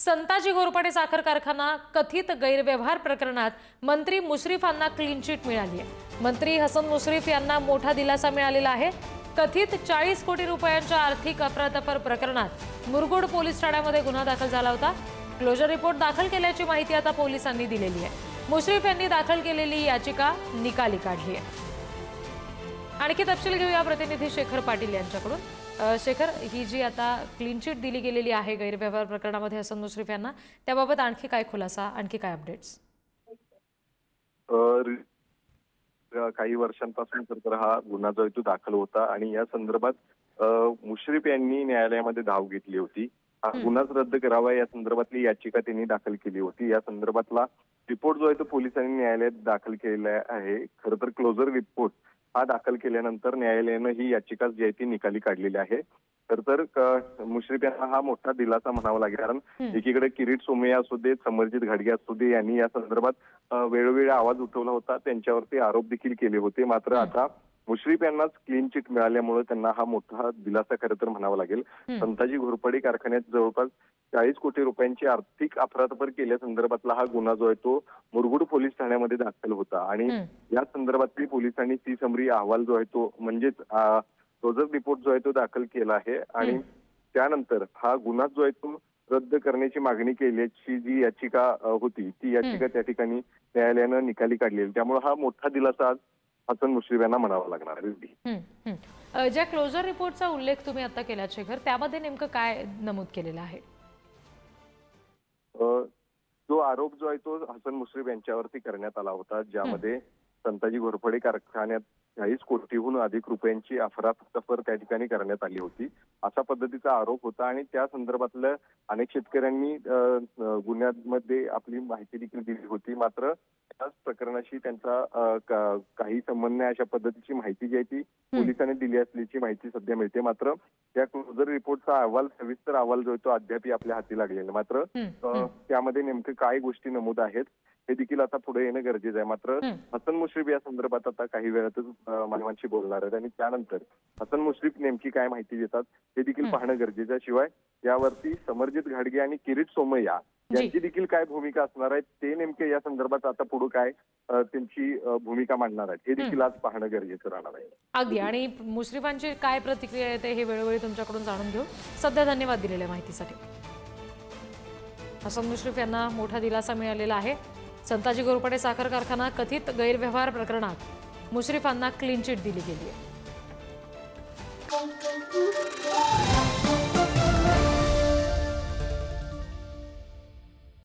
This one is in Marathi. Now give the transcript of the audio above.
संताजी घोरपडे साखर कारखाना कथित गैरव्यवहार प्रकरणात मंत्री मुश्रीफांना क्लीन चिट मिळाली आहे। मंत्री हसन मुश्रीफ यांना मोठा दिलासा मिळालेला आहे। कथित 40 कोटी रुपयांच्या आर्थिक अफरातफर प्रकरणात मुरगुड पोलीस ठाण्यामध्ये गुन्हा दाखल झाला होता। क्लोजर रिपोर्ट दाखल केल्याची माहिती आता पोलिसांनी दिलेली आहे। मुश्रीफ यांनी दाखल केलेली याचिका निकाली काढली आहे। आणखी तपशील घेऊया प्रतिनिधी शेखर पाटील यांच्याकडून। शेखर, ही जी आता क्लीन चिट दिली गेलेली आहे गैरव्यवहार प्रकरणामध्ये हसन मुश्रीफ यांना, त्याबाबत आणखी काय खुलासा, आणखी काय अपडेट्स? काही वर्षांपासून तर हा गुन्हा जो आहे तो दाखल होता आणि या संदर्भात मुश्रीफ यांनी न्यायालयामध्ये धाव घेतली होती। हा गुन्हाच रद्द करावा या संदर्भातली याचिका त्यांनी दाखल केली होती। या संदर्भातला रिपोर्ट जो आहे तो पोलिसांनी न्यायालयात दाखल केलेला आहे। खरं तर क्लोजर रिपोर्ट हा दाखल केल्यानंतर न्यायालयानं ही याचिका जी आहे ती निकाली काढलेली आहे। तर मुश्रीफ यांना हा मोठा दिलासा म्हणावा लागेल, कारण एकीकडे किरीट सोमय्या असू दे, समरजित घाटगे असू दे, यांनी या संदर्भात वेळोवेळी आवाज उठवला होता, त्यांच्यावरती आरोप देखील केले होते। मात्र आता मुश्रीफ यांनाच क्लीन चिट मिळाल्यामुळे त्यांना हा मोठा दिलासा खरं तर म्हणावा लागेल। संताजी घोरपडे कारखान्यात जवळपास 40 कोटी रुपयांची आर्थिक अफरातफर केल्या संदर्भातला हा गुन्हा जो आहे तो मुरगुड पोलीस ठाण्यामध्ये दाखल होता आणि या संदर्भातली पोलिसांनी तिसमरी अहवाल जो आहे तो म्हणजेच क्लोजर रिपोर्ट जो आहे तो दाखल केला आहे आणि त्यानंतर हा गुन्हा जो आहे तो रद्द करण्याची मागणी केल्याची जी याचिका होती ती याचिका त्या ठिकाणी न्यायालयानं निकाली काढली। त्यामुळे हा मोठा दिलासा आज हसन मुश्रीफ यांना म्हणावा लागणार आहे। ज्या क्लोजर रिपोर्टचा उल्लेख तुम्ही आता केला शेखर, त्यामध्ये नेमकं काय नमूद केलेलं आहे? जो आरोप जो आहे तो हसन मुश्रीफ यांच्यावरती करण्यात आला होता, ज्यामध्ये संताजी घोरपडे कारखान्यात 40 कोटीहून अधिक रुपयांची अफरातफर त्या ठिकाणी करण्यात आली होती, अशा पद्धतीचा आरोप होता आणि त्या संदर्भातल्या अनेक शेतकऱ्यांनी गुन्ह्यामध्ये आपली माहिती देखील दिली होती। मात्र त्याच प्रकरणाशी त्यांचा काही संबंध नाही अशा पद्धतीची माहिती जी आहे ती पोलिसांनी दिली असल्याची माहिती सध्या मिळते। मात्र त्या क्लोजर रिपोर्टचा अहवाल, सविस्तर अहवाल जो आहे तो अद्याप आपल्या हाती लागलेला, मात्र त्यामध्ये नेमकं काय गोष्टी नमूद आहेत हे देखील आता पुढे येणं गरजेचं आहे। मात्र हसन मुश्रीफ या संदर्भात आता काही वेळातच मानवांशी बोलणार आहेत आणि त्यानंतर हसन मुश्रीफ नेमकी काय माहिती देतात हे देखील पाहणं गरजेचं आहे। शिवाय यावरती समरजित घाटगे आणि किरीट सोमय्या यांची देखील काय भूमिका असणार आहे ते नेमके या संदर्भात आता पुढे काय त्यांची भूमिका मांडणार आहेत हे देखील आज पाहणं गरजेचं राहणार आहे। अगदी, आणि मुश्रीफांची काय प्रतिक्रिया येते हे वेळोवेळी तुमच्याकडून जाणून घेऊ। सध्या धन्यवाद दिलेल्या माहितीसाठी। हसन मुश्रीफ यांना मोठा दिलासा मिळालेला आहे। संताजी घोरपडे साखर कारखाना कथित गैरव्यवहार प्रकरणात मुश्रीफांना क्लीन चिट दिली गेली आहे।